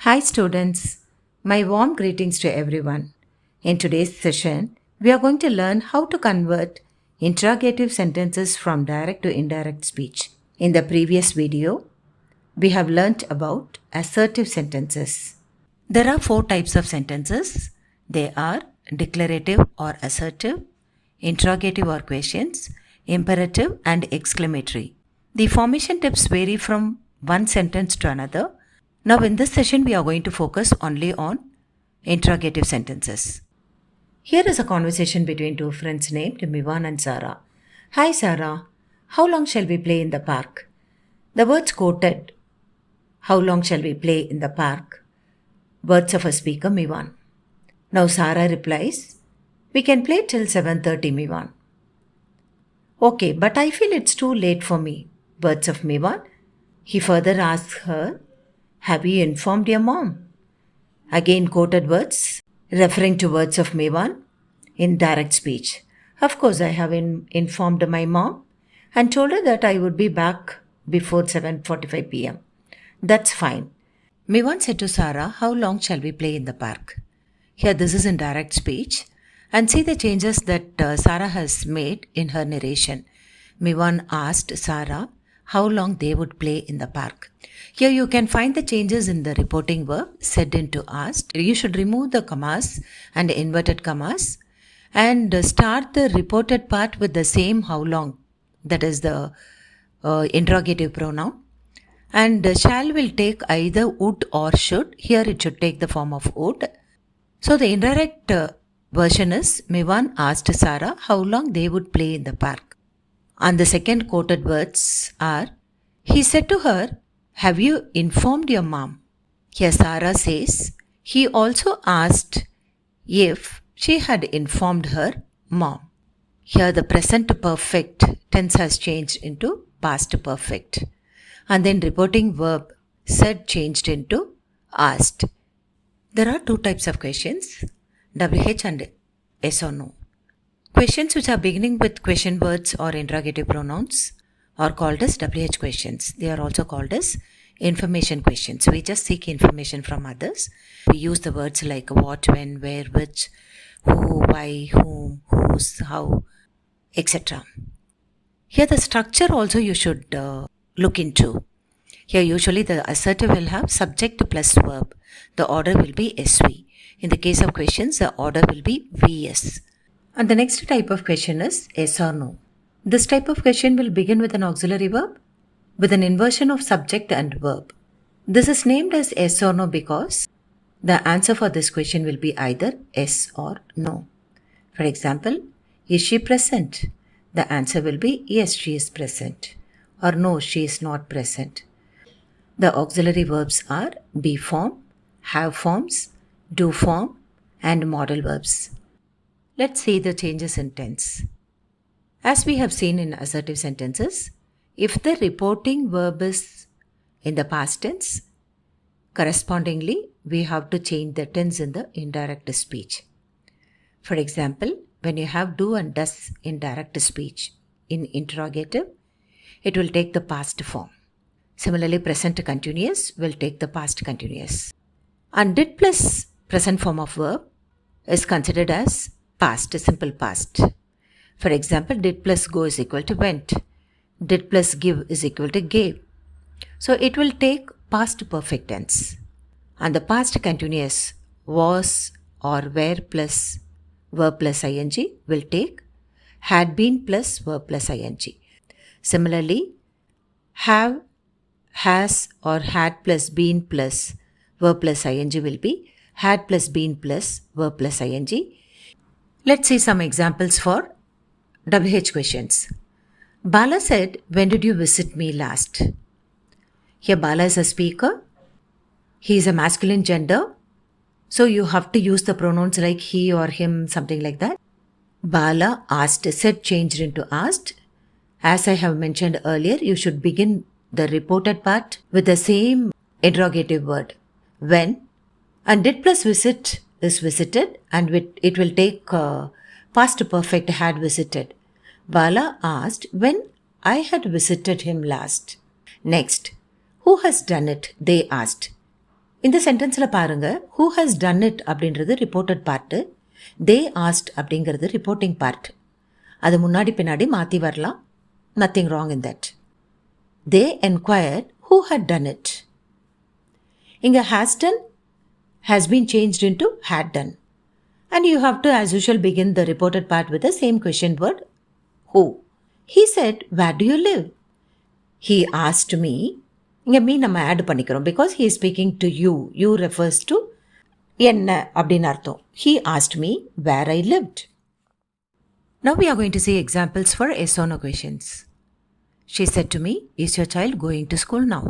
Hi students, my warm greetings to everyone. In today's session, we are going to learn how to convert interrogative sentences from direct to indirect speech. In the previous video, we have learnt about assertive sentences. There are four types of sentences. They are declarative or assertive, interrogative or questions, imperative and exclamatory. The formation tips vary from one sentence to another. Now in this session we are going to focus only on interrogative sentences. Here is a conversation between two friends named Mivan and Sarah. Hi Sarah, how long shall we play in the park? The words quoted, how long shall we play in the park? Words of a speaker Mivan. Now Sarah replies, we can play till 7:30 Mivan. Okay, but I feel it's too late for me. Words of Mivan. He further asks her, have you informed your mom? Again quoted words, referring to words of Mivan in direct speech. Of course, I have informed my mom and told her that I would be back before 7:45 p.m. That's fine. Mivan said to Sarah, how long shall we play in the park? Here this is in direct speech, and see the changes that Sarah has made in her narration. Mivan asked Sarah how long they would play in the park. Here you can find the changes in the reporting verb said into asked. You should remove the commas and inverted commas and start the reported part with the same how long, that is the interrogative pronoun. And shall will take either would or should. Here it should take the form of would. So the indirect version is Mivan asked Sarah how long they would play in the park. And the second quoted words are, he said to her, have you informed your mom? Here Sarah says, he also asked if she had informed her mom. Here the present perfect tense has changed into past perfect. And then reporting verb said changed into asked. There are two types of questions, WH and yes or no. Questions which are beginning with question words or interrogative pronouns are called as WH questions. They are also called as information questions. We just seek information from others. We use the words like what, when, where, which, who, why, whom, whose, how, etc. Here the structure also you should look into. Here usually the assertive will have subject plus verb. The order will be SV. In the case of questions, the order will be VS. And the next type of question is yes or no. This type of question will begin with an auxiliary verb with an inversion of subject and verb. This is named as yes or no because the answer for this question will be either yes or no. For example, is she present? The answer will be yes, she is present, or no, she is not present. The auxiliary verbs are be form, have forms, do form, and modal verbs. Let's see the changes in tense. As we have seen in assertive sentences, if the reporting verb is in the past tense, correspondingly, we have to change the tense in the indirect speech. For example, when you have do and does in direct speech in interrogative, it will take the past form. Similarly, present continuous will take the past continuous. And did plus present form of verb is considered as past, simple past. For example, did plus go is equal to went. Did plus give is equal to gave. So it will take past perfect tense. And the past continuous was or were plus verb plus ing will take had been plus verb plus ing. Similarly, have, has or had plus been plus verb plus ing will be had plus been plus verb plus ing. Let's see some examples for WH questions. Bala said, when did you visit me last? Here Bala is a speaker. He is a masculine gender. So you have to use the pronouns like he or him, something like that. Bala asked, said changed into asked. As I have mentioned earlier, you should begin the reported part with the same interrogative word, when. And did plus visit is visited, and it will take past perfect had visited. Bala asked when I had visited him last. Next, who has done it? They asked. இந்த சென்டென்ஸில் பாருங்கள், who has done it அப்படின்றது reported part, they asked அப்படிங்கிறது reporting part. அது முன்னாடி பின்னாடி மாற்றி வரலாம். Nothing wrong in that. They enquired who had done it. இங்கே has done has been changed into had done. And you have to, as usual, begin the reported part with the same question word, who. He said, where do you live? He asked me. இங்கே me நம்ம add பண்ணிக்கிறோம் because he is speaking to you. You refers to என்ன அப்படின்னு அர்த்தம். He asked me where I lived. Now we are going to see examples for yes or no questions. She said to me, is your child going to school now?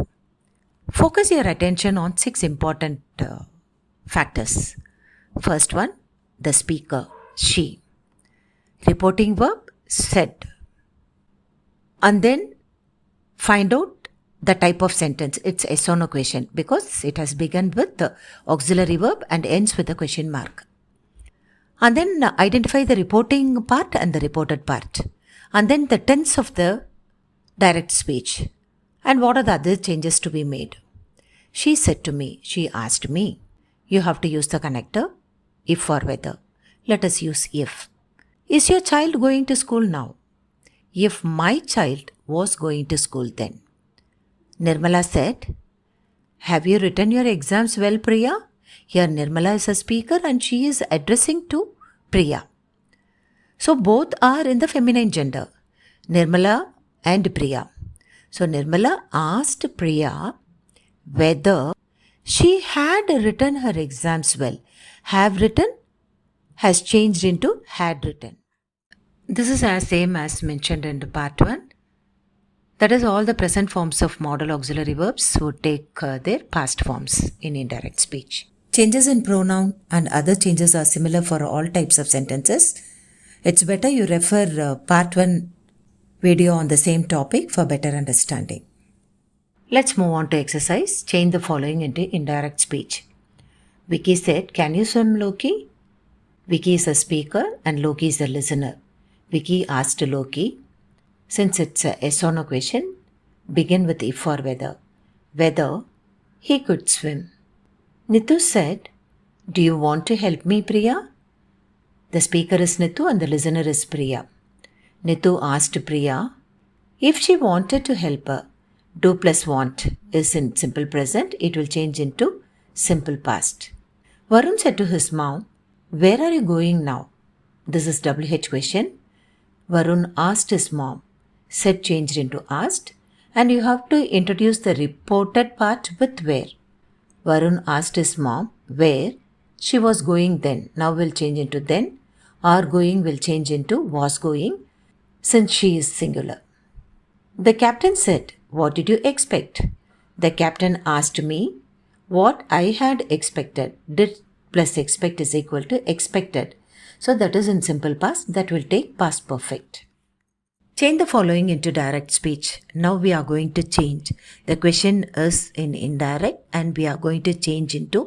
Focus your attention on 6 important factors. First one, the speaker, she. Reporting verb, said. And then find out the type of sentence. It's yes or no question because it has begun with the auxiliary verb and ends with a question mark. And then identify the reporting part and the reported part. And then the tense of the direct speech. And what are the other changes to be made? She said to me, she asked me. You have to use the connector, if or whether. Let us use if. Is your child going to school now? If my child was going to school then. Nirmala said, have you written your exams well, Priya? Here Nirmala is a speaker and she is addressing to Priya. So both are in the feminine gender, Nirmala and Priya. So Nirmala asked Priya whether she had written her exams well. Have written has changed into had written. This is as same as mentioned in the part 1. That is, all the present forms of modal auxiliary verbs would take their past forms in indirect speech. Changes in pronoun and other changes are similar for all types of sentences. It's better you refer part 1 video on the same topic for better understanding. Let's move on to exercise. Change the following into indirect speech. Vicky said, can you swim, Loki? Vicky is a speaker and Loki is a listener. Vicky asked Loki, since it's a yes or no question, begin with if or whether. Whether he could swim. Nitu said, do you want to help me, Priya? The speaker is Nitu and the listener is Priya. Nitu asked Priya if she wanted to help her. Do plus want is in simple present. It will change into simple past. Varun said to his mom, where are you going now? This is WH question. Varun asked his mom. Said changed into asked. And you have to introduce the reported part with where. Varun asked his mom where she was going then. Now will change into then. Are going will change into was going since she is singular. The captain said, what did you expect? The captain asked me what I had expected. Did plus expect is equal to expected. So that is in simple past. That will take past perfect. Change the following into direct speech. Now we are going to change. The question is in indirect and we are going to change into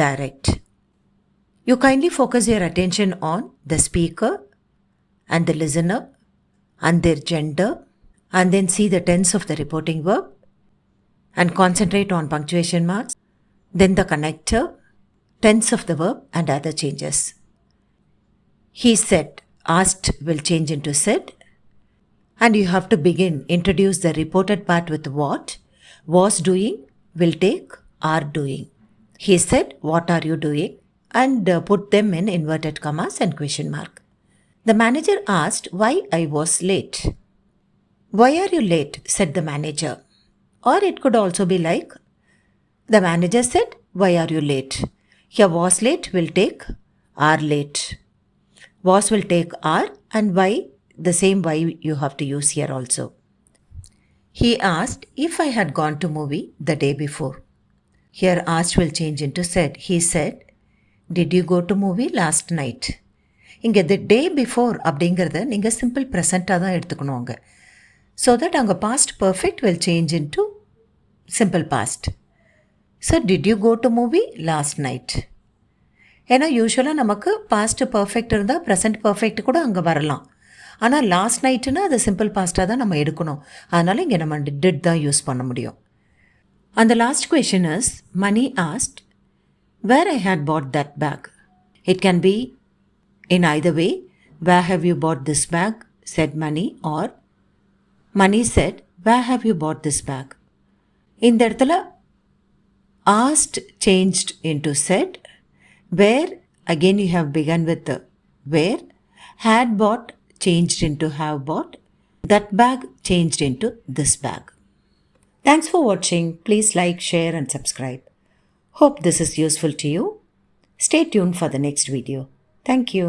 direct. You kindly focus your attention on the speaker and the listener and their gender, and then see the tense of the reporting verb and concentrate on punctuation marks, then the connector, tense of the verb and other changes. He said, asked will change into said, and you have to begin, introduce the reported part with what, was doing will take are doing. He said, what are you doing? And put them in inverted commas and question mark. The manager asked why I was late. Why are you late? Said the manager. Or it could also be like, the manager said, why are you late? Here was late will take are late. Was will take are, and why, the same why you have to use here also. He asked if I had gone to movie the day before. Here asked will change into said. He said, did you go to movie last night? இங்கே the day before அப்படிங்கிறத நீங்கள் simple ப்ரெசண்ட்டாக தான் எடுத்துக்கணும் அங்கே. So that அங்கே past perfect will change into simple past. So did you go to movie last night? ஏன்னா யூஸ்வலாக நமக்கு பாஸ்ட் பர்ஃபெக்ட் இருந்தால் ப்ரெசன்ட் பர்ஃபெக்ட் கூட அங்கே வரலாம். ஆனால் லாஸ்ட் நைட்டுன்னா அது சிம்பிள் பாஸ்ட்டாக தான் நம்ம எடுக்கணும். அதனால் இங்கே நம்ம டிட் தான் யூஸ் பண்ண முடியும். And the last question is Mani asked where I had bought that bag. It can be in either way. Where have you bought this bag? Said Mani, or Mani said, where have you bought this bag? இந்த இடத்துல asked changed into said. Where again you have begun with the where. Had bought changed into have bought. That bag changed into this bag. Thanks for watching. Please like, share and subscribe. Hope this is useful to you. Stay tuned for the next video. Thank you.